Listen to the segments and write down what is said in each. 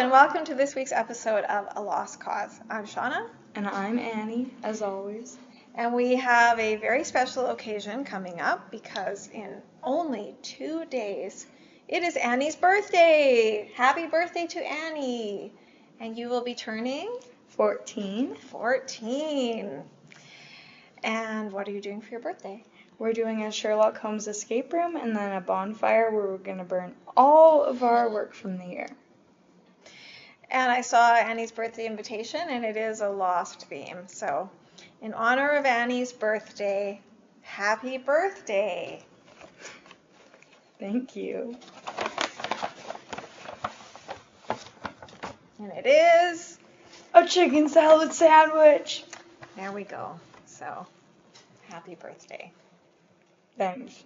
and welcome to this week's episode of A Lost Cause. I'm Shawna. And I'm Annie, as always. And we have a very special occasion coming up because in only 2 days, it is Annie's birthday. Happy birthday to Annie. And you will be turning? 14. 14. And what are you doing for your birthday? We're doing a Sherlock Holmes escape room and then a bonfire where we're going to burn all of our work from the year. And I saw Annie's birthday invitation, and it is a Lost theme. So, in honor of Annie's birthday, happy birthday. Thank you. And it is a chicken salad sandwich. There we go. So, happy birthday. Thanks.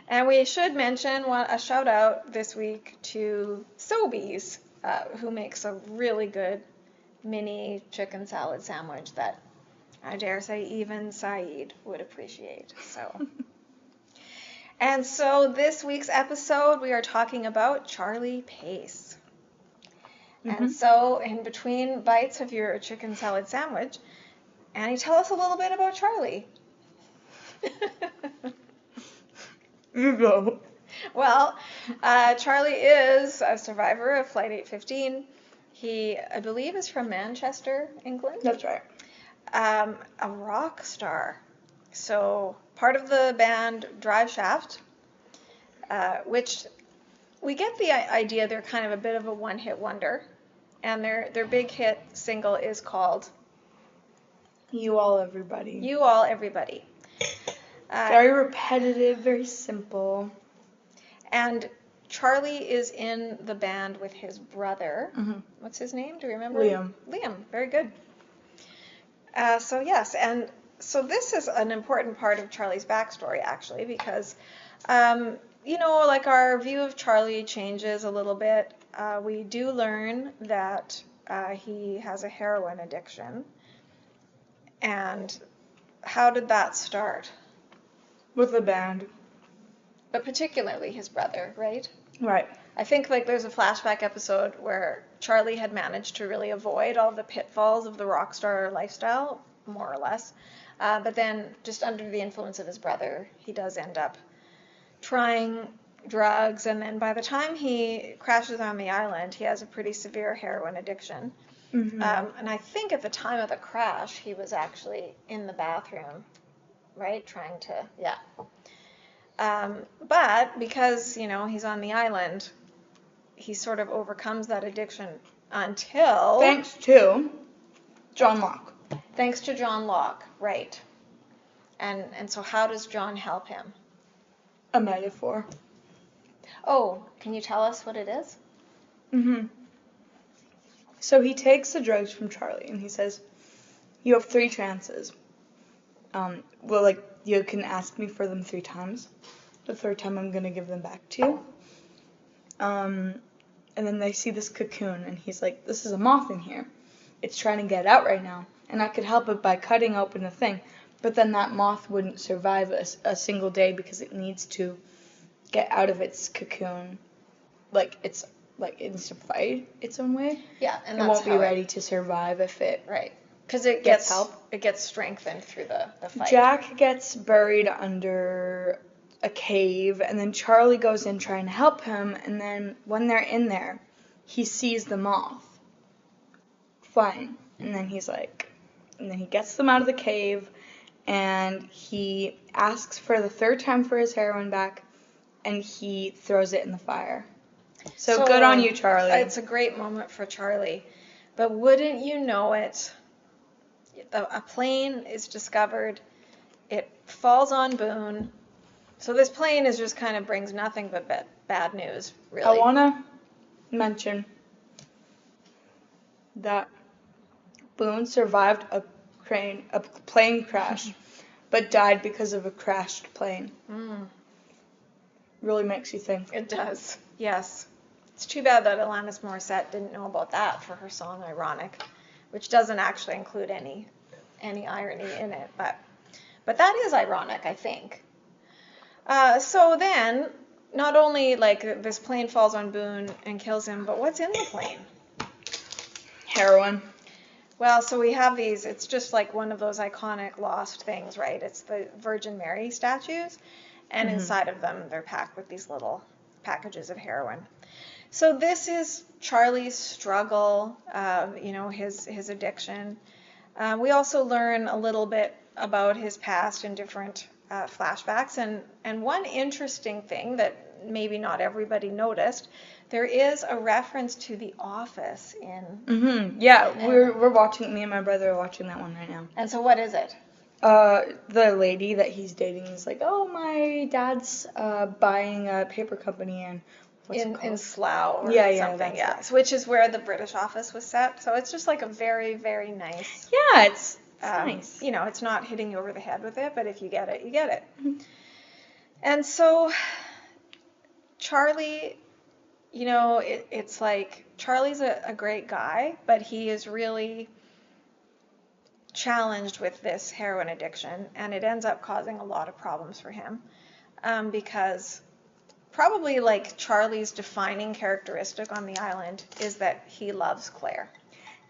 And we should mention a shout out this week to Sobeys, who makes a really good mini chicken salad sandwich that I dare say even Saeed would appreciate. So, and so this week's episode we are talking about Charlie Pace. Mm-hmm. And so in between bites of your chicken salad sandwich, Annie, tell us a little bit about Charlie. You go. Well, Charlie is a survivor of Flight 815. He, I believe, is from Manchester, England. That's right. A rock star. So part of the band Drive Shaft, which we get the idea they're kind of a bit of a one-hit wonder. And their big hit single is called You All Everybody. You All Everybody. Very repetitive, very simple. And Charlie is in the band with his brother. Mm-hmm. What's his name? Do you remember? Liam. Liam. Very good. So yes, and so this is an important part of Charlie's backstory, actually, because, like our view of Charlie changes a little bit. We do learn that he has a heroin addiction. And how did that start? With the band. But particularly his brother, right? Right. I think there's a flashback episode where Charlie had managed to really avoid all the pitfalls of the rock star lifestyle, more or less. But then just under the influence of his brother, he does end up trying drugs. And then by the time he crashes on the island, he has a pretty severe heroin addiction. Mm-hmm. And I think at the time of the crash, he was actually in the bathroom, right? Trying to, yeah. But because, he's on the island, he sort of overcomes that addiction until... Thanks to John Locke. Thanks to John Locke, right. And so how does John help him? A metaphor. Oh, can you tell us what it is? Mm-hmm. So he takes the drugs from Charlie and he says, you have 3 chances. You can ask me for them 3 times. The 3rd time I'm going to give them back to you. And then they see this cocoon and he's like, this is a moth in here. It's trying to get out right now. And I could help it by cutting open the thing. But then that moth wouldn't survive a single day because it needs to get out of its cocoon. It needs to fight its own way. Yeah, and it won't be ready to survive if it because it gets help. It gets strengthened through the fight. Jack gets buried under a cave, and then Charlie goes in trying to help him, and then when they're in there, he sees the moth flying, and then he gets them out of the cave, and he asks for the 3rd time for his heroin back, and he throws it in the fire. So good on you, Charlie. It's a great moment for Charlie. But wouldn't you know it, a plane is discovered. It falls on Boone. So this plane just kind of brings nothing but bad news, really. I want to mention that Boone survived a plane crash, but died because of a crashed plane. Really makes you think. It does, yes. It's too bad that Alanis Morissette didn't know about that for her song Ironic, which doesn't actually include any irony in it, but that is ironic, I think. So then not only like this plane falls on Boone and kills him, but what's in the plane? Heroin. Well, so we have these, it's just like one of those iconic lost things, right? It's the Virgin Mary statues, and inside of them they're packed with these little packages of heroin. So this is Charlie's struggle, his addiction. We also learn a little bit about his past in different flashbacks, and one interesting thing that maybe not everybody noticed, there is a reference to The Office in. Yeah, we're watching. Me and my brother are watching that one right now. And so, what is it? The lady that he's dating is like, oh, my dad's buying a paper company in Slough or something, right. which is where the British office was set. So it's just like a very, very nice. Yeah, it's nice. It's not hitting you over the head with it, but if you get it, you get it. And so Charlie, it's like Charlie's a great guy, but he is really challenged with this heroin addiction, and it ends up causing a lot of problems for him because probably like Charlie's defining characteristic on the island is that he loves Claire.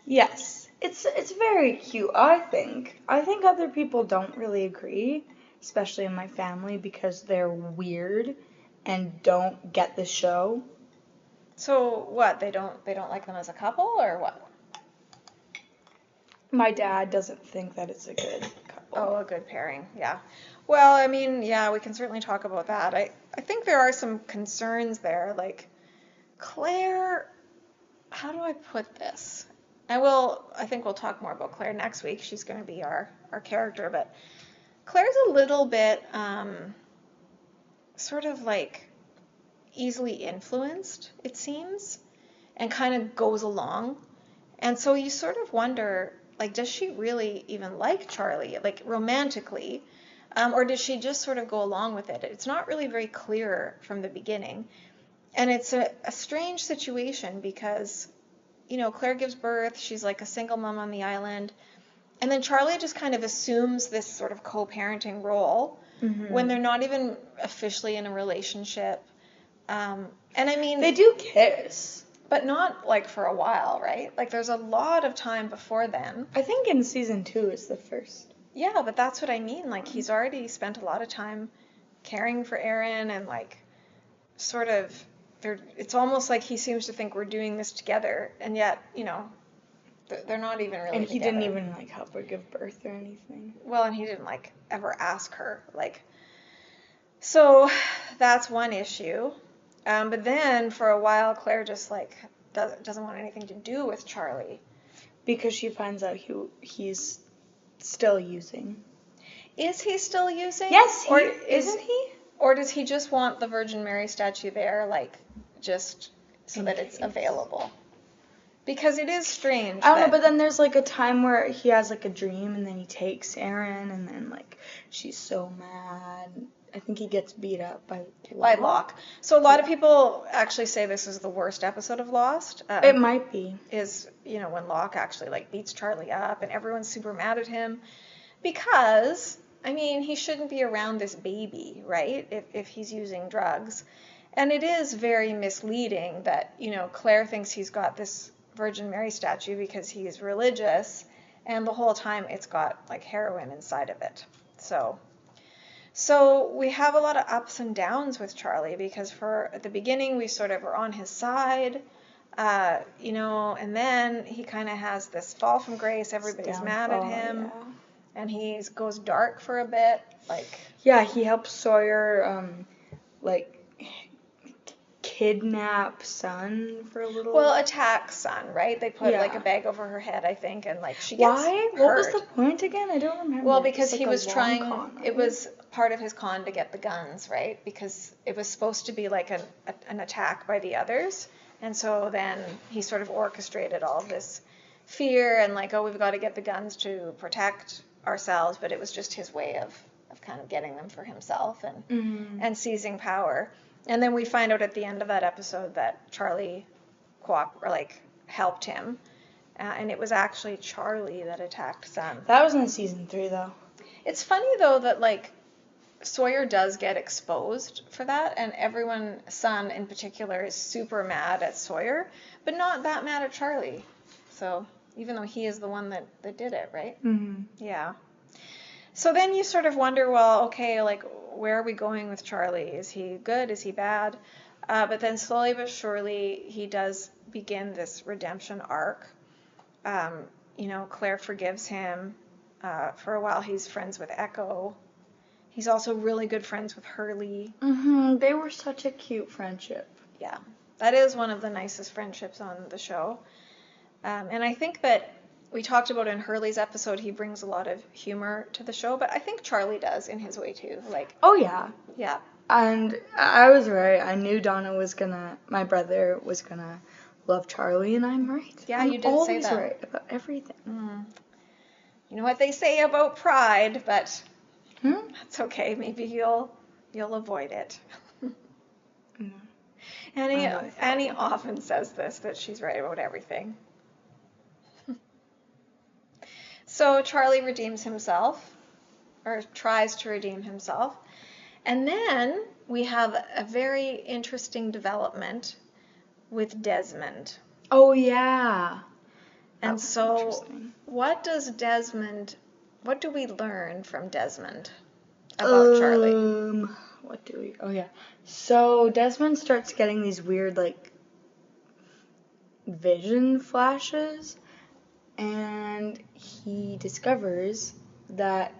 Yes, it's very cute. I think other people don't really agree, especially in my family, because they're weird and don't get the show. So what? They don't like them as a couple, or what? My dad doesn't think that it's a good couple. Oh, a good pairing, yeah. Well, I mean, yeah, we can certainly talk about that. I think there are some concerns there, like Claire, how do I put this? I think we'll talk more about Claire next week. She's going to be our character, but Claire's a little bit sort of like easily influenced, it seems, and kind of goes along. And so you sort of wonder, like, does she really even like Charlie, like romantically, or does she just sort of go along with it? It's not really very clear from the beginning. And it's a strange situation because, Claire gives birth, she's like a single mom on the island, and then Charlie just kind of assumes this sort of co-parenting role when they're not even officially in a relationship. And I mean, they do kiss. But not like for a while, right? Like there's a lot of time before then. I think in season 2 is the first. Yeah, but that's what I mean. Like he's already spent a lot of time caring for Aaron and like sort of it's almost like he seems to think we're doing this together, and yet, they're not even really And he together. didn't even like help her give birth or anything. Well, and he didn't like ever ask her, like. So that's one issue. But then for a while, Claire just like doesn't want anything to do with Charlie because she finds out he's still using. Is he still using? Yes, isn't he? Or does he just want the Virgin Mary statue there, like just so that it's available? Because it is strange. I don't know, but then there's like a time where he has like a dream, and then he takes Aaron, and then like she's so mad. I think he gets beat up by Locke. So a lot of people actually say this is the worst episode of Lost. It might be. Is, when Locke actually like beats Charlie up and everyone's super mad at him because, I mean, he shouldn't be around this baby, right? If he's using drugs. And it is very misleading that, Claire thinks he's got this Virgin Mary statue because he's religious, and the whole time it's got like heroin inside of it. So we have a lot of ups and downs with Charlie because at the beginning we sort of are on his side, and then he kind of has this fall from grace. Everybody's mad at him, and he goes dark for a bit. Yeah, he helps Sawyer, kidnap Sun for a little. Well, attack Sun, right? They put like a bag over her head, I think, and like she gets hurt. What was the point again? I don't remember. Well, because he was trying. Con, right? It was part of his con to get the guns, right? Because it was supposed to be like an attack by the others, and so then he sort of orchestrated all of this fear and like, oh, we've got to get the guns to protect ourselves, but it was just his way of kind of getting them for himself and seizing power. And then we find out at the end of that episode that Charlie helped him, and it was actually Charlie that attacked Sun. That was in season 3, though. It's funny though that like Sawyer does get exposed for that, and everyone, Son in particular, is super mad at Sawyer, but not that mad at Charlie. So even though he is the one that did it, right? Mm-hmm. Yeah. So then you sort of wonder, well, okay, like, where are we going with Charlie? Is he good? Is he bad? But then slowly but surely, he does begin this redemption arc. Claire forgives him. For a while, he's friends with Echo. He's also really good friends with Hurley. Mm-hmm. They were such a cute friendship. Yeah, that is one of the nicest friendships on the show. And I think that we talked about in Hurley's episode, he brings a lot of humor to the show, but I think Charlie does in his way too. Like, oh yeah. Yeah. And I was right. I knew my brother was gonna love Charlie, and I'm right. Yeah, you did say that. I'm always right about everything. You know what they say about pride, but Hmm? that's okay. Maybe you'll avoid it. No. Annie often says this, that she's right about everything. So Charlie redeems himself, or tries to redeem himself. And then we have a very interesting development with Desmond. Oh yeah. And so what do we learn from Desmond about Charlie? Oh yeah. So Desmond starts getting these weird like vision flashes, and he discovers that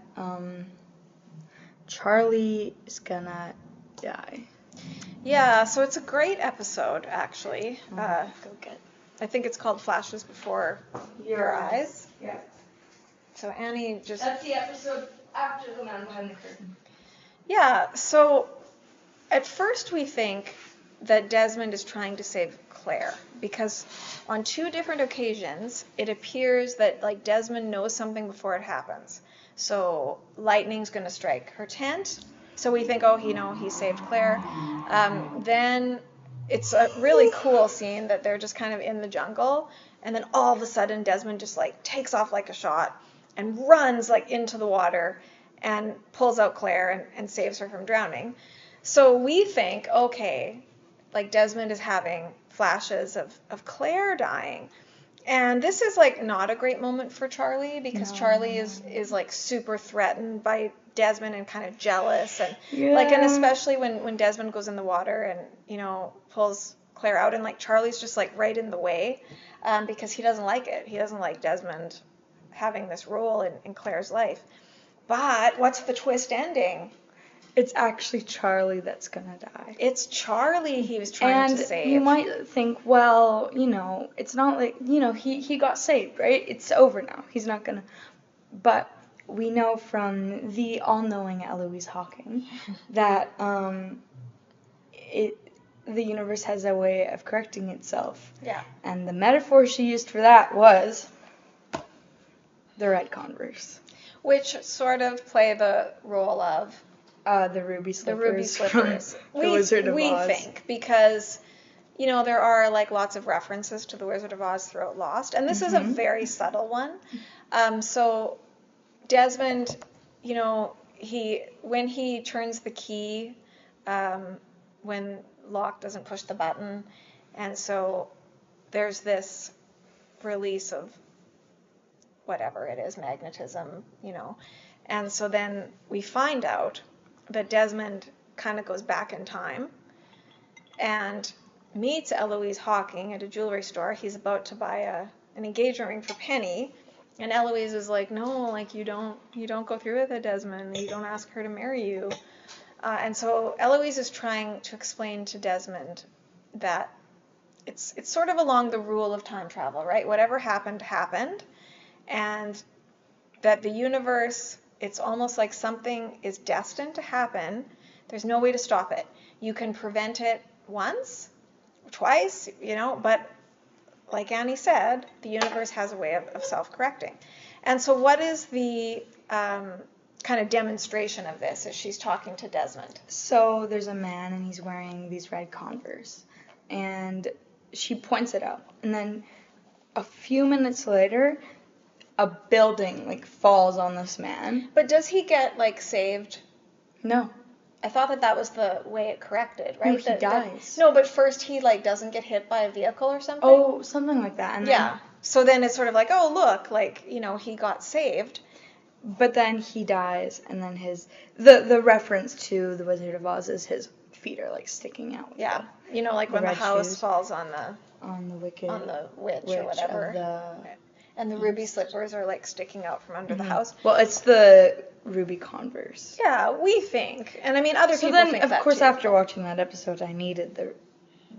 Charlie is gonna die. Yeah, so it's a great episode, actually. Go get. I think it's called Flashes Before Your Eyes. Yeah. So Annie just... That's the episode after The Man Behind the Curtain. Yeah, so at first we think that Desmond is trying to save Claire, because on 2 different occasions it appears that like Desmond knows something before it happens. So lightning's going to strike her tent, so we think, oh, he saved Claire. Then it's a really cool scene that they're just kind of in the jungle, and then all of a sudden Desmond just like takes off like a shot and runs like into the water and pulls out Claire and saves her from drowning. So we think, okay, like Desmond is having flashes of Claire dying. And this is like not a great moment for Charlie, because Charlie is like super threatened by Desmond and kind of jealous, and and especially when Desmond goes in the water and pulls Claire out, and like Charlie's just like right in the way, because he doesn't like it. He doesn't like Desmond having this role in Claire's life. But what's the twist ending? It's actually Charlie that's gonna die. It's Charlie he was trying to save. And you might think, well, it's not like, he got saved, right? It's over now. He's not gonna. But we know from the all-knowing Eloise Hawking that the universe has a way of correcting itself. Yeah. And the metaphor she used for that was the red Converse. Which sort of play the role of the ruby slippers. The ruby slippers. The Wizard of Oz. We think, because there are like lots of references to the Wizard of Oz throughout Lost, and this is a very subtle one. So Desmond, when he turns the key, when Locke doesn't push the button, and so there's this release of whatever it is, magnetism, and so then we find out that Desmond kind of goes back in time and meets Eloise Hawking at a jewelry store. He's about to buy an engagement ring for Penny, and Eloise is like, no, like you don't go through with it, Desmond. You don't ask her to marry you. And so Eloise is trying to explain to Desmond that it's sort of along the rule of time travel, right? Whatever happened, happened, and that the universe, it's almost like something is destined to happen. There's no way to stop it. You can prevent it once, twice, but like Annie said, the universe has a way of self-correcting. And so what is the kind of demonstration of this as she's talking to Desmond? So there's a man, and he's wearing these red Converse, and she points it out. And then a few minutes later, a building falls on this man. But does he get saved No. I thought that was the way it corrected, right? No, he dies. No, but first he like doesn't get hit by a vehicle or something. Oh, something like that. And yeah. So then it's sort of like, oh, look, like, you know, he got saved. But then he dies, and then the reference to the Wizard of Oz is his feet are like sticking out. Yeah. You know, like when the house falls on the witch or whatever. And the ruby slippers are like sticking out from under the house. Well, it's the ruby Converse. Yeah, we think. And I mean, other people think that too. So then, of course, after watching that episode, I needed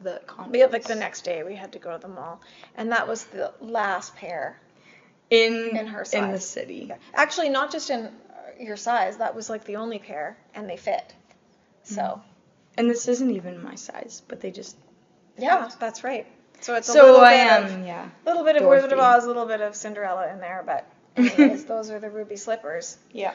the Converse. Yeah, like the next day we had to go to the mall. And that was the last pair in her size. In the city. Yeah. Actually, not just in your size. That was like the only pair, and they fit. So. And this isn't even my size, but they just. Yeah, that's right. So it's a little bit of Dorothy. Wizard of Oz, a little bit of Cinderella in there, but anyways, those are the ruby slippers. Yeah.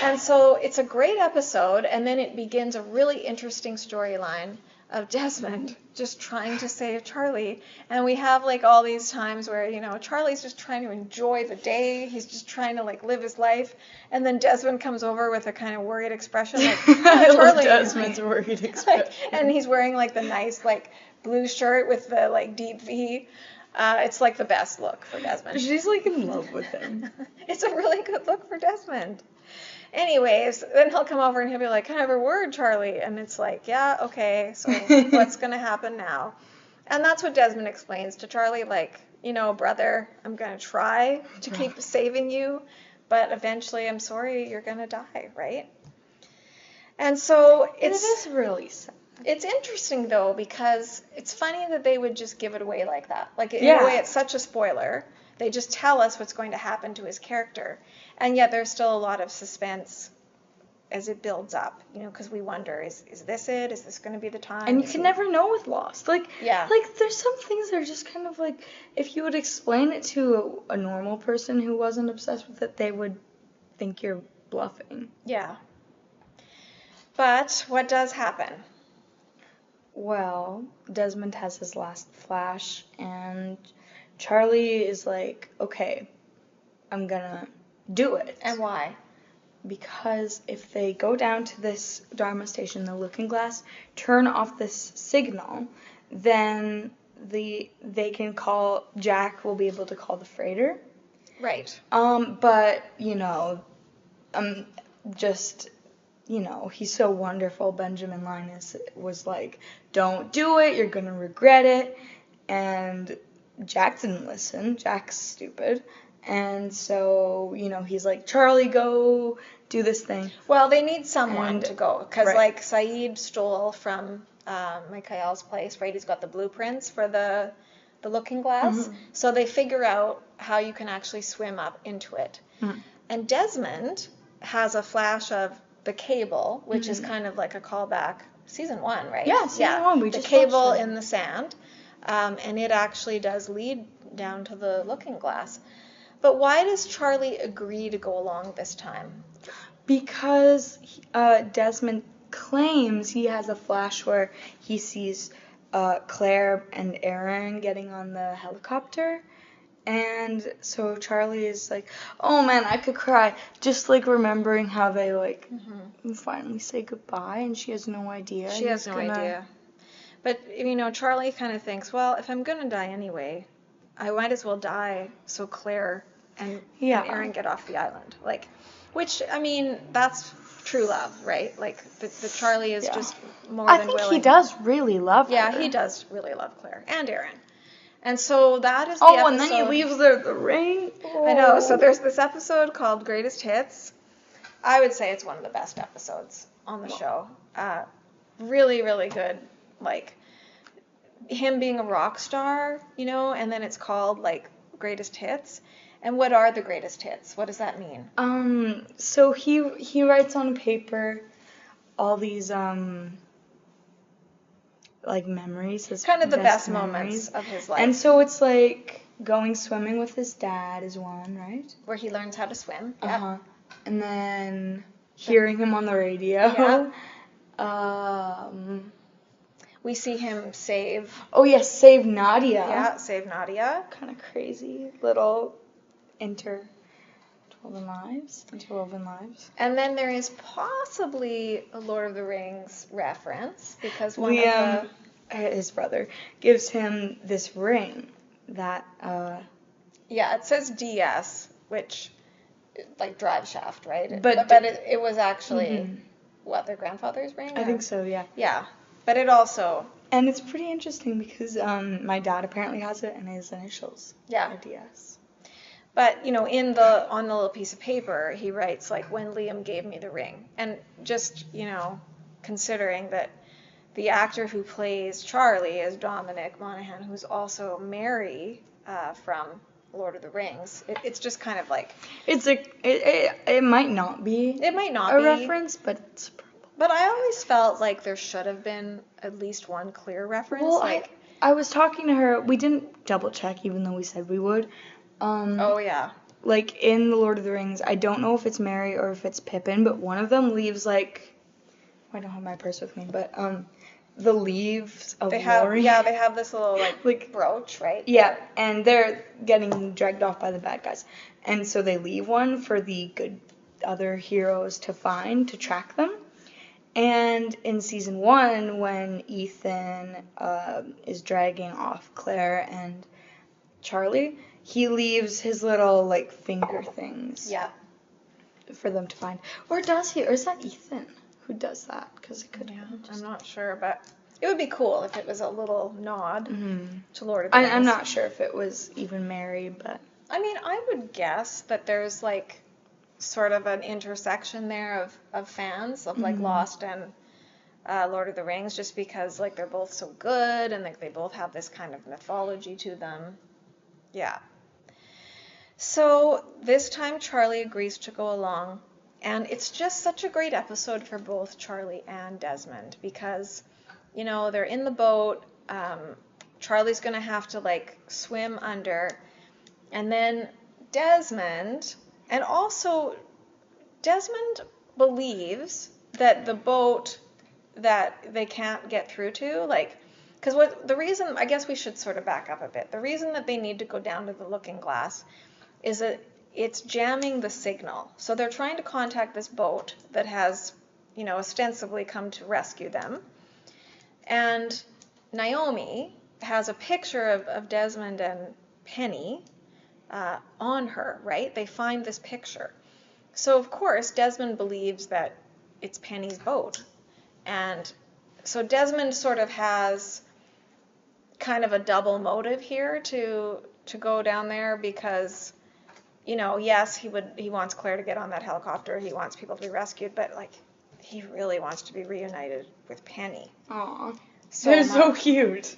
And so it's a great episode, and then it begins a really interesting storyline of Desmond just trying to save Charlie. And we have like all these times where, you know, Charlie's just trying to enjoy the day. He's just trying to like live his life. And then Desmond comes over with a kind of worried expression like, I Charlie. love Desmond's worried expression. And he's wearing like the nice like blue shirt with the like deep V. It's like the best look for Desmond. She's like in love with him. It's a really good look for Desmond. Anyways, then he'll come over and he'll be like, can I have a word, Charlie? And it's like, yeah, okay, so what's going to happen now? And that's what Desmond explains to Charlie, like, you know, brother, I'm going to try to keep saving you, but eventually I'm sorry you're going to die, right? And so it is really sad. It's interesting, though, because it's funny that they would just give it away like that. Like, in a way, it's such a spoiler. They just tell us what's going to happen to his character. And yet there's still a lot of suspense as it builds up, you know, because we wonder, is this it? Is this going to be the time? And you can never know with Lost. Like, there's some things that are just kind of like, if you would explain it to a normal person who wasn't obsessed with it, they would think you're bluffing. Yeah. But what does happen? Well, Desmond has his last flash, and Charlie is like, okay, I'm gonna do it. And why? Because if they go down to this Dharma station, the Looking Glass, turn off this signal, then they can call, Jack will be able to call the freighter. Right. But, you know, he's so wonderful. Benjamin Linus was like, don't do it, you're gonna regret it. And Jack didn't listen. Jack's stupid. And so, you know, he's like, Charlie, go do this thing. Well, they need someone to go. Because, like, Saeed stole from Mikhail's place, right? He's got the blueprints for the Looking Glass. Mm-hmm. So they figure out how you can actually swim up into it. Mm-hmm. And Desmond has a flash of the cable, which is kind of like a callback. Season 1, right? Yeah, season 1. We the just cable in the sand. And it actually does lead down to the Looking Glass. But why does Charlie agree to go along this time? Because Desmond claims he has a flash where he sees Claire and Aaron getting on the helicopter. And so Charlie is like, oh man, I could cry. Just like remembering how they like finally say goodbye, and she has no idea. She has no idea. But, you know, Charlie kind of thinks, well, if I'm going to die anyway, I might as well die so Claire and Aaron get off the island. Like, which, I mean, that's true love, right? Like, the Charlie is just more than willing. I think he does really love her. Yeah, he does really love Claire and Aaron. And so that is the episode. And then he leaves the ring. I know. So there's this episode called Greatest Hits. I would say it's one of the best episodes on the show. Really, really good. Like, him being a rock star, you know, and then it's called, like, Greatest Hits. And what are the greatest hits? What does that mean? So he writes on paper all these, like, memories. His kind of the best moments of his life. And so it's, like, going swimming with his dad is one, right? Where he learns how to swim. Uh-huh. And then hearing him on the radio. Yeah. We see him save... Oh, yes, save Nadia. Yeah, save Nadia. Kind of crazy little intertwined Interwoven lives. And then there is possibly a Lord of the Rings reference because one Liam, of his brother, gives him this ring that, yeah, it says DS, which, like, drive shaft, right? But it was actually, mhm. what, their grandfather's ring? I think so, yeah. Yeah, but it also... And it's pretty interesting because my dad apparently has it and his initials Yeah. are DS. But, you know, on the little piece of paper, he writes, like, when Liam gave me the ring. And just, you know, considering that the actor who plays Charlie is Dominic Monaghan, who's also Merry from Lord of the Rings. It's just kind of like... It might not be It might not a be. reference, but it's probably. But I always felt like there should have been at least one clear reference. Well, like, I was talking to her. We didn't double check, even though we said we would. oh, yeah. Like, in The Lord of the Rings, I don't know if it's Merry or if it's Pippin, but one of them leaves, like... I don't have my purse with me, but, the leaves of Lorien. Yeah, they have this little, like brooch, right? Yeah, and they're getting dragged off by the bad guys. And so they leave one for the good other heroes to find, to track them. And in season 1, when Ethan is dragging off Claire and Charlie, he leaves his little, like, finger things. Yeah. For them to find. Or does he? Or is that Ethan who does that? Because it could have been I'm not sure, but it would be cool if it was a little nod to Lord of the Rings. I'm not sure if it was even Merry, but... I mean, I would guess that there's, like, sort of an intersection there of fans of, like, Lost and Lord of the Rings, just because, like, they're both so good and, like, they both have this kind of mythology to them. Yeah. So this time Charlie agrees to go along, and it's just such a great episode for both Charlie and Desmond because, you know, they're in the boat. Charlie's going to have to, like, swim under, and then Desmond believes that the boat that they can't get through to, like, because I guess we should sort of back up a bit. The reason that they need to go down to the Looking Glass is that it's jamming the signal. So they're trying to contact this boat that has, you know, ostensibly come to rescue them. And Naomi has a picture of Desmond and Penny on her, right? They find this picture. So, of course, Desmond believes that it's Penny's boat. And so Desmond sort of has kind of a double motive here to go down there because, you know, yes, he wants Claire to get on that helicopter. He wants people to be rescued, but, like, he really wants to be reunited with Penny. Aw. They're so cute.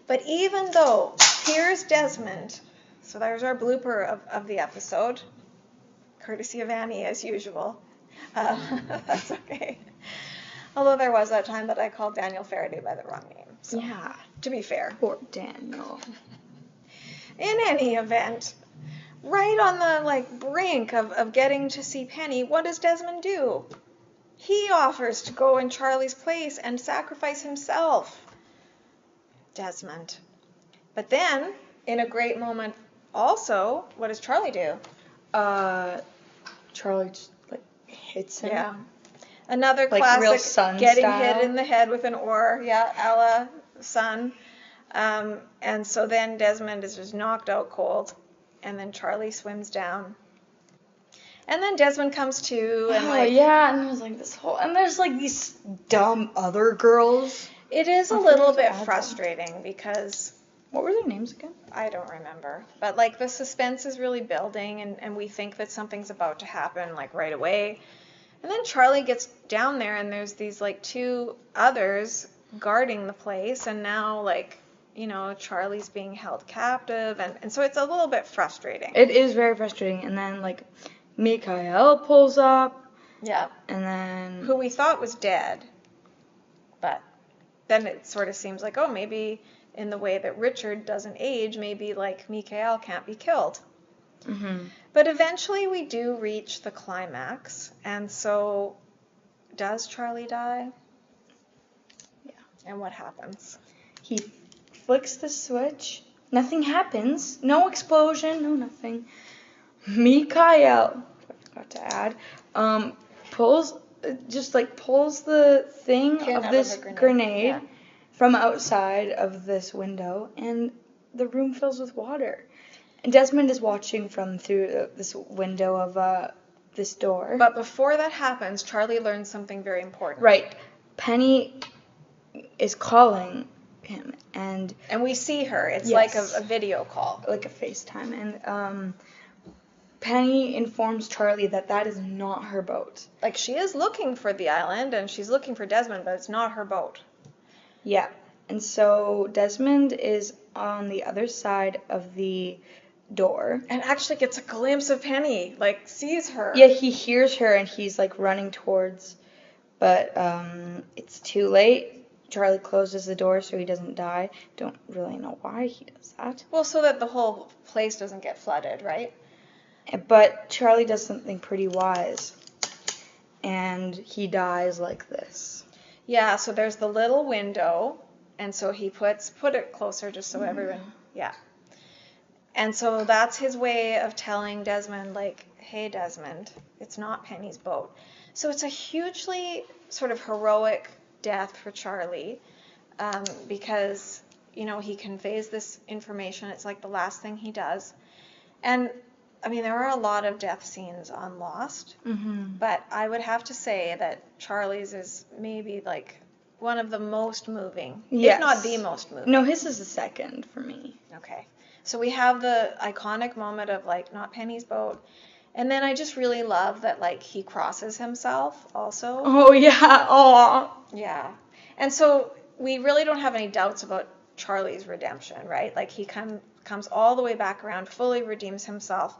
But even though, here's Desmond. So there's our blooper of the episode. Courtesy of Annie, as usual. That's okay. Although there was that time that I called Daniel Faraday by the wrong name. So, Yeah. to be fair. Poor Daniel. In any event, right on the, like, brink of getting to see Penny, what does Desmond do? He offers to go in Charlie's place and sacrifice himself. Desmond. But then, in a great moment also, what does Charlie do? Charlie just, like, hits him. Yeah. Another like classic real Sun getting style. hit in the head with an oar. Yeah, a la Sun. And so then Desmond is just knocked out cold. And then Charlie swims down. And then Desmond comes to. And yeah, and there's like this whole, and there's like these dumb other girls. It is a little bit frustrating because... What were their names again? I don't remember. But, like, the suspense is really building, and we think that something's about to happen, like, right away. And then Charlie gets down there, and there's these, like, two others guarding the place, and now, like, you know, Charlie's being held captive, and so it's a little bit frustrating. It is very frustrating. And then, like, Mikael pulls up. Yeah. And then... Who we thought was dead. But then it sort of seems like, oh, maybe in the way that Richard doesn't age, maybe, like, Mikael can't be killed. Mm-hmm. But eventually we do reach the climax, and so does Charlie die? Yeah. And what happens? He flicks the switch. Nothing happens. No explosion. No nothing. Mikael forgot to add, pulls the thing Pin of out this of a grenade yeah. from outside of this window, and the room fills with water. And Desmond is watching from through this window of this door. But before that happens, Charlie learns something very important. Right. Penny is calling him, and we see her. It's yes, like a video call. like a FaceTime. And Penny informs Charlie that is not her boat. Like, she is looking for the island, and she's looking for Desmond, but it's not her boat. Yeah. And so Desmond is on the other side of the door. And actually gets a glimpse of Penny, like, sees her. Yeah, he hears her, and he's, like, running towards, but it's too late. Charlie closes the door so he doesn't die. Don't really know why he does that. Well, so that the whole place doesn't get flooded, right? But Charlie does something pretty wise, and he dies like this. Yeah, so there's the little window, and so he put it closer just so everyone, yeah. And so that's his way of telling Desmond, like, hey, Desmond, it's not Penny's boat. So it's a hugely sort of heroic death for Charlie, because, you know, he conveys this information. It's like the last thing he does. And, I mean, there are a lot of death scenes on Lost, but I would have to say that Charlie's is maybe, like, one of the most moving, if not the most moving. No, his is the second for me. Okay. So we have the iconic moment of, like, not Penny's boat. And then I just really love that, like, he crosses himself also. Oh, yeah. Aw. Yeah. And so we really don't have any doubts about Charlie's redemption, right? Like, he comes all the way back around, fully redeems himself.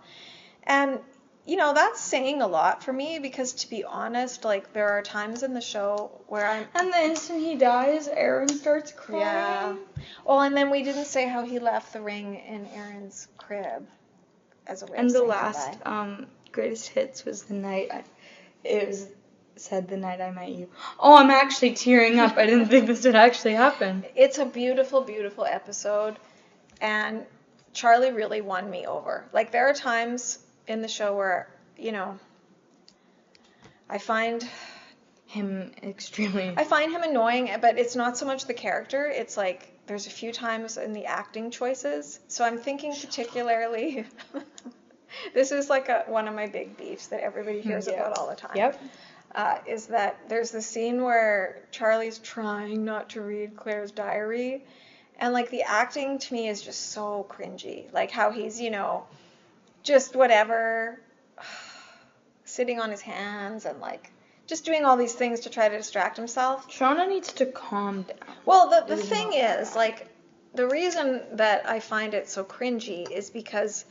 And, you know, that's saying a lot for me because, to be honest, like, there are times in the show where I'm... And the instant he dies, Aaron starts crying. Yeah. Well, and then we didn't say how he left the ring in Aaron's crib as a way And of the saying last goodbye. greatest hits was the night it was said the night I met you. Oh, I'm actually tearing up. I didn't think this would actually happen. It's a beautiful, beautiful episode, and Charlie really won me over. Like, there are times in the show where, you know, I find him extremely... I find him annoying, but it's not so much the character. It's like there's a few times in the acting choices. So I'm thinking particularly... This is like one of my big beefs that everybody hears about all the time. Yep. Is that there's the scene where Charlie's trying not to read Claire's diary, and, like, the acting to me is just so cringy. Like, how he's, you know, just whatever, sitting on his hands and, like, just doing all these things to try to distract himself. Shawna needs to calm down. Well, the thing is, like, the reason that I find it so cringy is because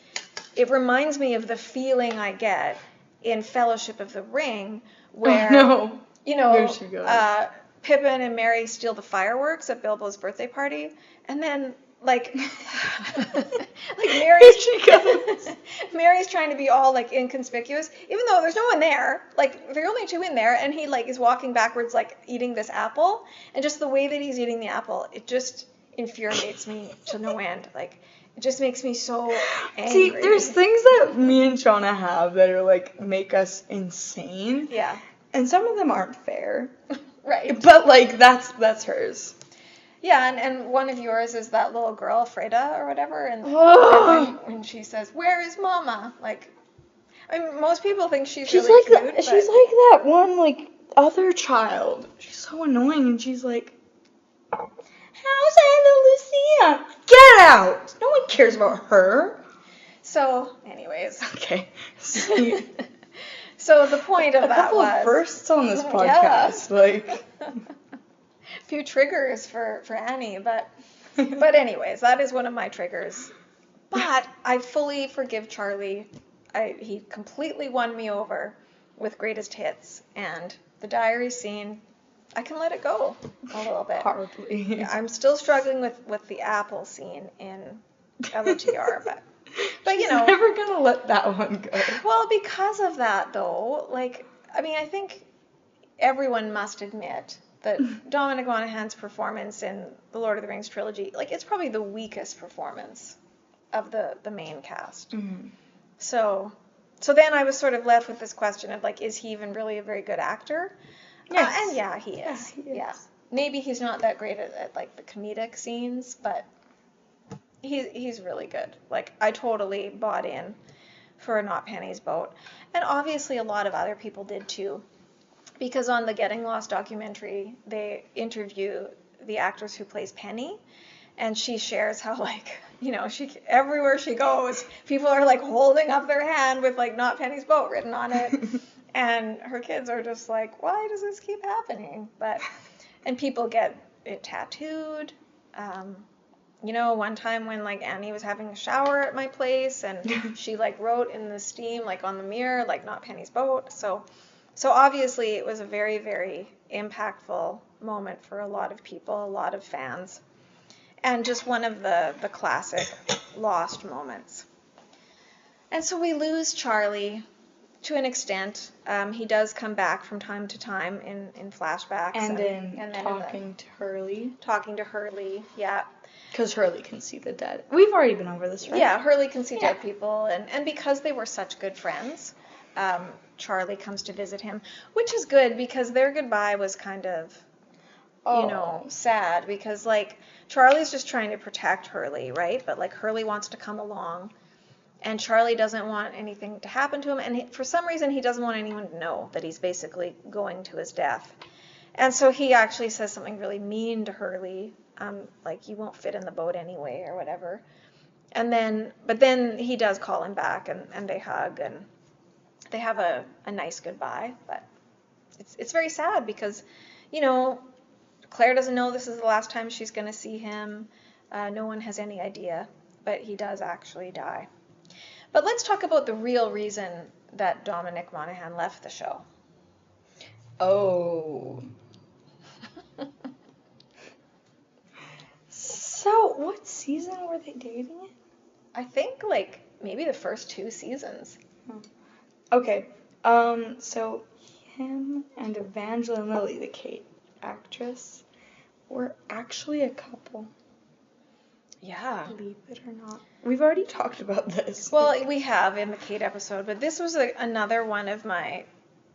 it reminds me of the feeling I get in Fellowship of the Ring, where, you know, Pippin and Mary steal the fireworks at Bilbo's birthday party, and then, like, Mary's trying to be all, like, inconspicuous, even though there's no one there. Like, there are only two in there, and he, like, is walking backwards, like, eating this apple, and just the way that he's eating the apple, it just infuriates me to no end. Like, it just makes me so angry. See, there's things that me and Shawna have that are, like, make us insane. Yeah. And some of them aren't fair. Right. But, like, that's hers. Yeah, and one of yours is that little girl, Freda, or whatever, and when she says, "Where is Mama?" Like, I mean, most people think she's really like cute. She's like that one, like, other child. She's so annoying, and she's like, "How's Anna Lucia? Get out! No one cares about her." So, anyways. Okay. So the point of that was... A couple of firsts on this podcast. Yeah. Like... A few triggers for Annie, but anyways, that is one of my triggers. But I fully forgive Charlie. He completely won me over with Greatest Hits, and the diary scene, I can let it go a little bit. Hardly. Yeah, I'm still struggling with the apple scene in LOTR, but you know, never gonna let that one go. Well, because of that, though, like, I mean, I think everyone must admit that Dominic Monaghan's performance in the Lord of the Rings trilogy, like, it's probably the weakest performance of the main cast. Mm-hmm. So So then I was sort of left with this question of like, is he even really a very good actor? Yes. And yeah, he is. Yeah, he is. Yeah. Maybe he's not that great at like the comedic scenes, but he's really good. Like, I totally bought in for a Not Penny's Boat. And obviously a lot of other people did too. Because on the Getting Lost documentary, they interview the actress who plays Penny, and she shares how, like, you know, she everywhere she goes, people are like holding up their hand with like Not Penny's Boat written on it, and her kids are just like, why does this keep happening? And people get it tattooed. You know, one time when like Annie was having a shower at my place, and she like wrote in the steam, like on the mirror, like Not Penny's Boat. So obviously it was a very, very impactful moment for a lot of people, a lot of fans, and just one of the classic Lost moments. And so we lose Charlie to an extent. He does come back from time to time in flashbacks. And then talking to Hurley. Talking to Hurley, yeah. Because Hurley can see the dead. We've already been over this, right? Yeah, Hurley can see dead people. And because they were such good friends, Charlie comes to visit him, which is good because their goodbye was kind of, you know, sad because, like, Charlie's just trying to protect Hurley, right? But, like, Hurley wants to come along, and Charlie doesn't want anything to happen to him, and for some reason he doesn't want anyone to know that he's basically going to his death. And so he actually says something really mean to Hurley, like, you won't fit in the boat anyway, or whatever. But then he does call him back, and they hug, and they have a nice goodbye. But it's very sad because, you know, Claire doesn't know this is the last time she's going to see him. No one has any idea, but he does actually die. But let's talk about the real reason that Dominic Monaghan left the show. Oh. So, what season were they dating in? I think, like, maybe the first 2 seasons. Okay. So him and Evangeline Lilly, the Kate actress, were actually a couple. Yeah. Believe it or not. We've already talked about this. Well, we have in the Kate episode, but this was another one of my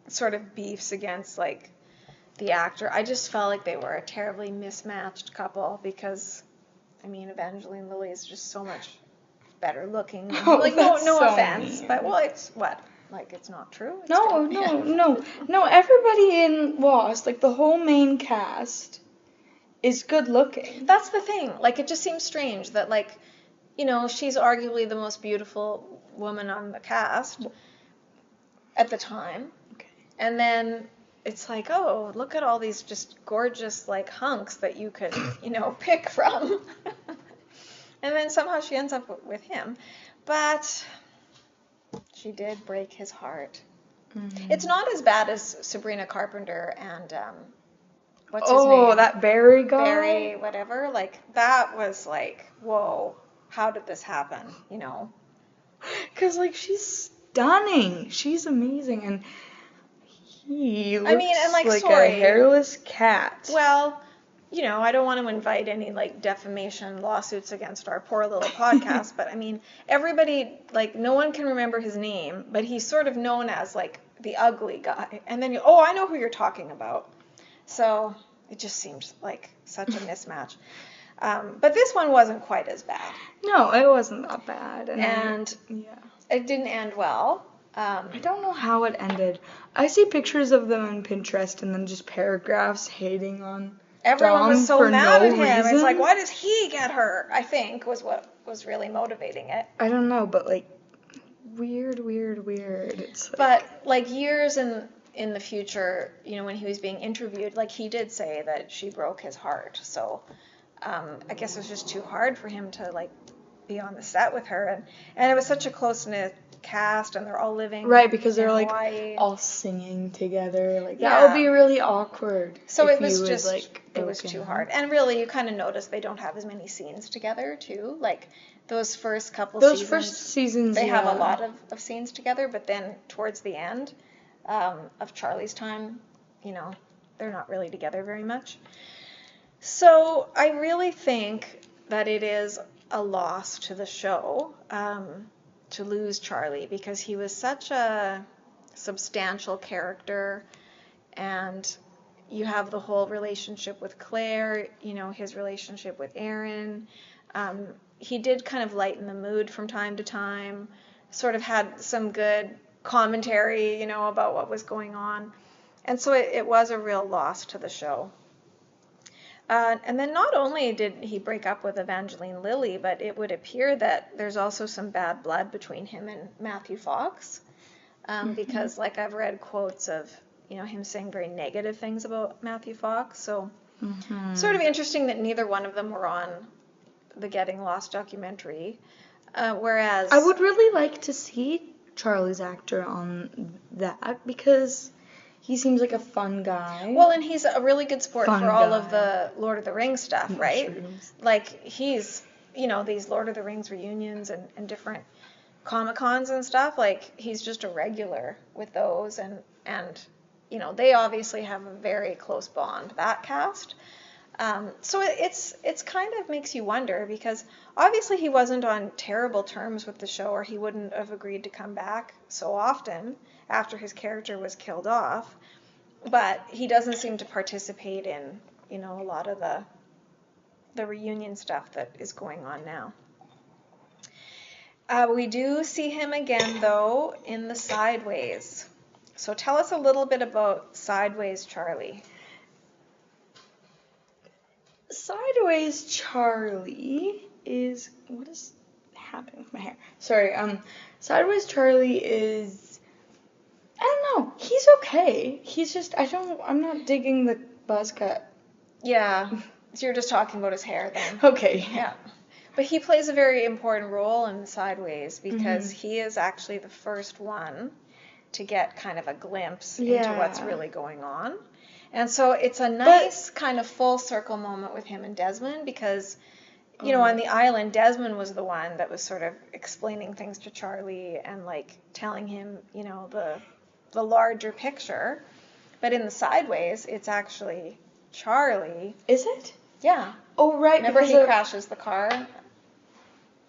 sort of beefs against, like, the actor. I just felt like they were a terribly mismatched couple because, I mean, Evangeline Lilly is just so much better looking. Like, no so offense, mean. but, well, it's what? Like, it's not true? It's No, true. no. Everybody in Lost, like the whole main cast, is good looking. That's the thing. Like, it just seems strange that, like, you know, she's arguably the most beautiful woman on the cast at the time. Okay. And then it's like, oh, look at all these just gorgeous, like, hunks that you could, you know, pick from. And then somehow she ends up with him. But she did break his heart. Mm-hmm. It's not as bad as Sabrina Carpenter and what's his name? Oh, that Barry guy? Barry whatever. Like, that was like, whoa, how did this happen, you know? Because, like, she's stunning. She's amazing. And he looks like a hairless cat. Well, you know, I don't want to invite any, like, defamation lawsuits against our poor little podcast, but, I mean, everybody, like, no one can remember his name, but he's sort of known as, like, the ugly guy. And then, I know who you're talking about. So it just seems like such a mismatch. But this one wasn't quite as bad. No, it wasn't that bad. And it didn't end well. I don't know how it ended. I see pictures of them on Pinterest and then just paragraphs hating on everyone Dom was so for mad no at him. reason. It's like, why does he get her? I think was what was really motivating it. I don't know, but like weird. It's but like years in the future, you know, when he was being interviewed, like he did say that she broke his heart. So I guess it was just too hard for him to like be on the set with her, and it was such a close-knit cast, and they're all living because they're like Hawaii. All singing together, like that would be really awkward. So it was just like it was too hard, and really you kind of notice they don't have as many scenes together too. Like those first seasons, they have a lot of scenes together, but then towards the end of Charlie's time, you know, they're not really together very much. So I really think that it is a loss to the show. to lose Charlie because he was such a substantial character, and you have the whole relationship with Claire, you know, his relationship with Aaron. He did kind of lighten the mood from time to time, sort of had some good commentary, you know, about what was going on. And so it was a real loss to the show. And then not only did he break up with Evangeline Lilly, but it would appear that there's also some bad blood between him and Matthew Fox, because like I've read quotes of, you know, him saying very negative things about Matthew Fox. So sort of interesting that neither one of them were on the Getting Lost documentary. Whereas I would really like to see Charlie's actor on that because he seems like a fun guy. Well, and he's a really good sport Fun for all guy. of the Lord of the Rings stuff, right? Mushrooms. Like he's, you know, these Lord of the Rings reunions and different Comic-Cons and stuff, like he's just a regular with those, and you know, they obviously have a very close bond, that cast. So it's kind of makes you wonder, because obviously he wasn't on terrible terms with the show, or he wouldn't have agreed to come back so often after his character was killed off. But he doesn't seem to participate in, you know, a lot of the reunion stuff that is going on now. We do see him again, though, in the Sideways. So tell us a little bit about Sideways Charlie. Sideways Charlie is... What is happening with my hair? Sorry, Sideways Charlie is... I don't know. He's okay. He's just... I'm not digging the buzz cut. Yeah, so you're just talking about his hair then. Okay. Yeah. But he plays a very important role in Sideways, because he is actually the first one to get kind of a glimpse into what's really going on. And so it's a nice kind of full circle moment with him and Desmond, because, you know, on the island, Desmond was the one that was sort of explaining things to Charlie and like telling him, you know, the larger picture. But in the Sideways, it's actually Charlie. Is it? Yeah. Oh, right. Remember he crashes the car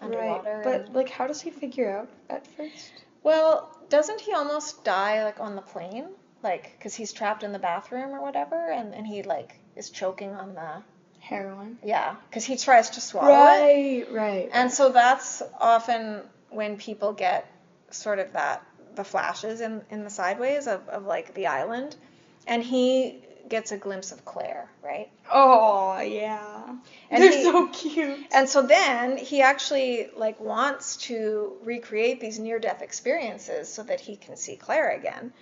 underwater? Right, but like how does he figure out at first? Well, doesn't he almost die like on the plane? Like, because he's trapped in the bathroom or whatever, and he like is choking on the heroin. Yeah, because he tries to swallow it. Right. And so that's often when people get sort of the flashes in the Sideways of like the island, and he gets a glimpse of Claire, right? Oh yeah, and they're so cute. And so then he actually like wants to recreate these near-death experiences so that he can see Claire again.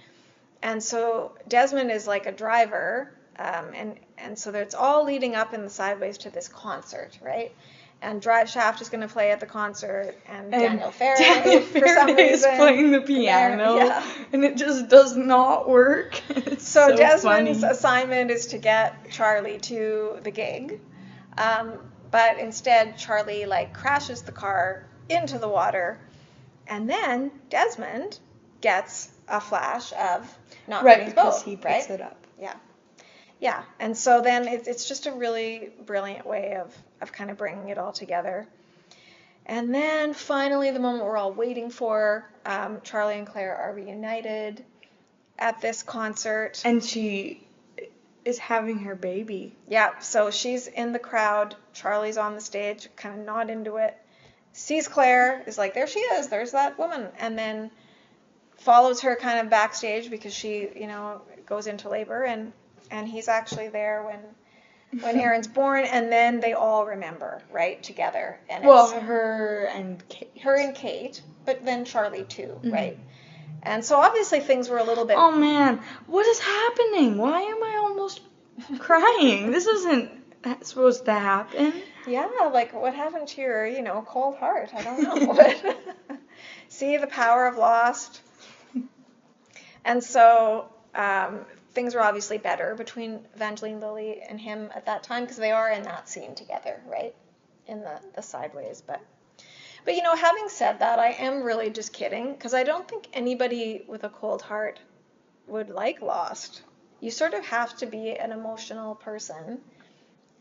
And so Desmond is like a driver, and so it's all leading up in the Sideways to this concert, right? And Drive Shaft is going to play at the concert, and Daniel Faraday for some reason is playing the piano, and it just does not work. So Desmond's assignment is to get Charlie to the gig, but instead Charlie like crashes the car into the water, and then Desmond gets a flash of not getting his boat, because he picks it up. Yeah, and so then it's just a really brilliant way of kind of bringing it all together. And then finally, the moment we're all waiting for, Charlie and Claire are reunited at this concert. And she is having her baby. Yeah, so she's in the crowd, Charlie's on the stage, kind of not into it, sees Claire, is like, there she is, there's that woman, and then follows her kind of backstage because she, you know, goes into labor, and he's actually there when Aaron's born, and then they all remember, right, together. And well, her and Kate, but then Charlie too, right? And so obviously things were a little bit... Oh man, what is happening? Why am I almost crying? This isn't supposed to happen. Yeah, like what happened to your, you know, cold heart? I don't know. See the power of Lost. And so things were obviously better between Evangeline Lilly and him at that time, because they are in that scene together, right, in the Sideways. But you know, having said that, I am really just kidding, because I don't think anybody with a cold heart would like Lost. You sort of have to be an emotional person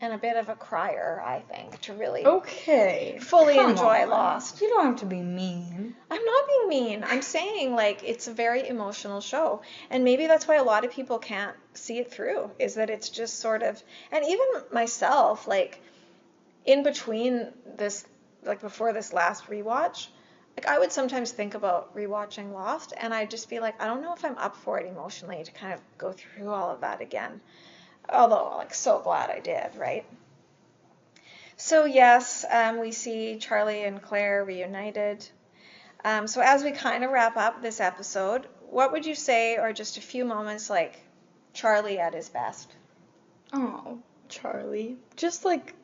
and a bit of a crier, I think, to really Okay. fully come enjoy on. Lost. You don't have to be mean. I'm not being mean. I'm saying, like, it's a very emotional show. And maybe that's why a lot of people can't see it through, is that it's just sort of, and even myself, like, in between this, like, before this last rewatch, like, I would sometimes think about rewatching Lost, and I'd just be like, I don't know if I'm up for it emotionally to kind of go through all of that again. Although, like, so glad I did, right? So, yes, we see Charlie and Claire reunited. So as we kind of wrap up this episode, what would you say are just a few moments like Charlie at his best? Oh, Charlie. Just like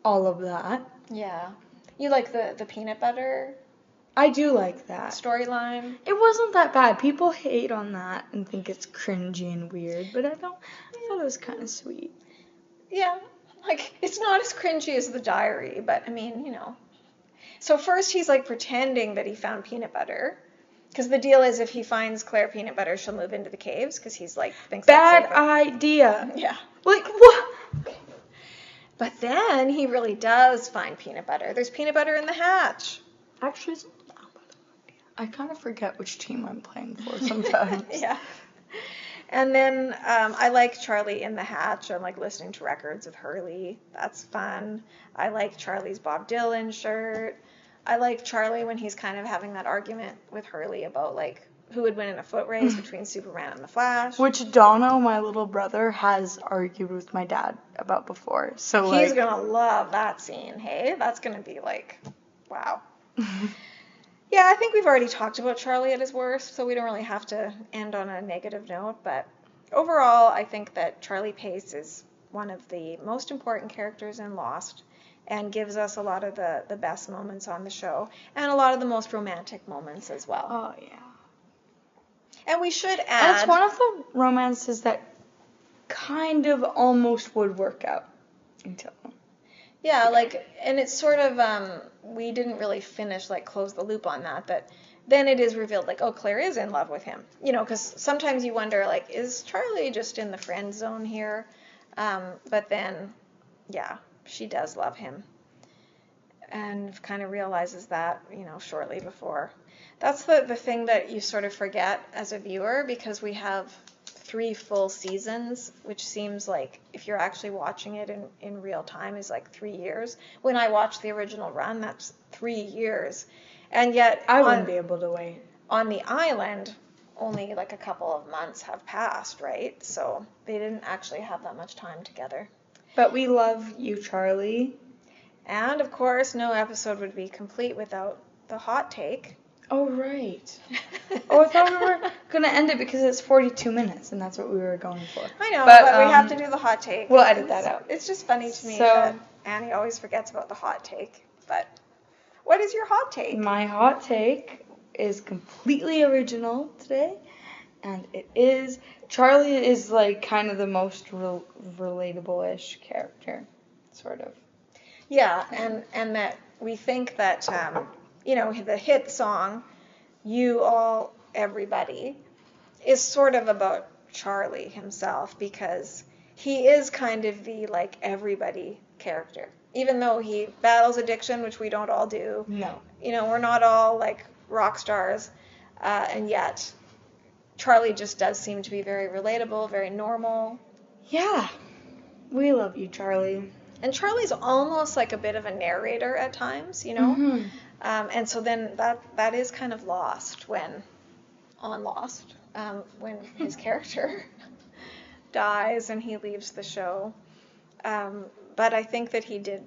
all of that. Yeah. You like the peanut butter I do like that. storyline? It wasn't that bad. People hate on that and think it's cringy and weird, but I thought it was kind of sweet. Yeah. Like, it's not as cringy as the diary, but I mean, you know. So first he's like pretending that he found peanut butter. Because the deal is if he finds Claire peanut butter, she'll move into the caves. Because he's like, thinks Bad that's safer. idea. Yeah. Like, what? But then he really does find peanut butter. There's peanut butter in the hatch. Actually, it's not a bad idea. I kind of forget which team I'm playing for sometimes. Yeah. And then I like Charlie in the hatch. I'm like listening to records of Hurley. That's fun. I like Charlie's Bob Dylan shirt. I like Charlie when he's kind of having that argument with Hurley about like who would win in a foot race between Superman and the Flash. Which Dono, my little brother, has argued with my dad about before. So He's like, gonna love that scene. Hey, that's gonna be like, wow. Yeah, I think we've already talked about Charlie at his worst, so we don't really have to end on a negative note. But overall, I think that Charlie Pace is one of the most important characters in Lost and gives us a lot of the best moments on the show and a lot of the most romantic moments as well. oh yeah. And we should And add... it's one of the romances that kind of almost would work out until. Yeah, like, and it's sort of, we didn't really finish, like, close the loop on that, but then it is revealed, like, oh, Claire is in love with him. You know, because sometimes you wonder, like, is Charlie just in the friend zone here? But then, yeah, she does love him. And kind of realizes that, you know, shortly before. That's the thing that you sort of forget as a viewer, because we have 3 full seasons, which seems like if you're actually watching it in real time is like 3 years. When I watched the original run, that's 3 years. And yet I wouldn't be able to wait. On the island, only like a couple of months have passed, right? So they didn't actually have that much time together. But we love you, Charlie. And of course, no episode would be complete without the hot take. Oh, right. Oh, I thought we were going to end it because it's 42 minutes, and that's what we were going for. I know, but we have to do the hot take. We'll edit that out. It's just funny to me that Annie always forgets about the hot take. But what is your hot take? My hot take is completely original today, and it is Charlie is like kind of the most relatable-ish character, sort of. Yeah, and that we think that, you know, the hit song, You All Everybody, is sort of about Charlie himself, because he is kind of the, like, everybody character. Even though he battles addiction, which we don't all do. No. You know, we're not all, like, rock stars, and yet Charlie just does seem to be very relatable, very normal. Yeah. We love you, Charlie. And Charlie's almost like a bit of a narrator at times, you know? Mm-hmm. And so then that is kind of lost when his character dies and he leaves the show. But I think that he did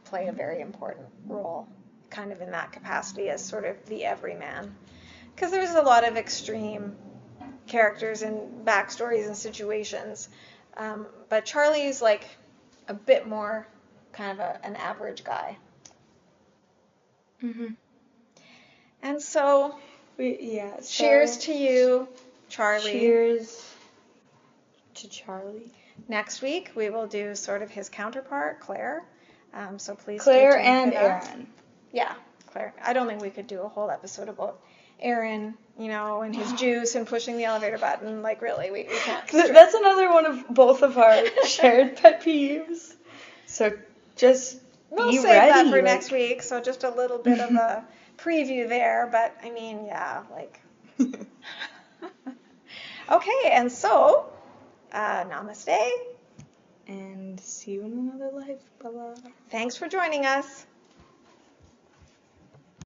play a very important role, kind of in that capacity as sort of the everyman. Because there's a lot of extreme characters and backstories and situations. But Charlie's like a bit more kind of an average guy. Mm-hmm. And so, cheers to you, Charlie. Cheers to Charlie. Next week, we will do sort of his counterpart, Claire. So please Claire stay tuned and for that. Aaron. Yeah, Claire. I don't think we could do a whole episode about Aaron, you know, and his juice and pushing the elevator button. Like, really, we can't. That's another one of both of our shared pet peeves. So just We'll be save ready. that for like- next week. So just a little bit of a preview there. But I mean, yeah, like. Okay, and so, namaste. And see you in another life. Bye-bye. Thanks for joining us.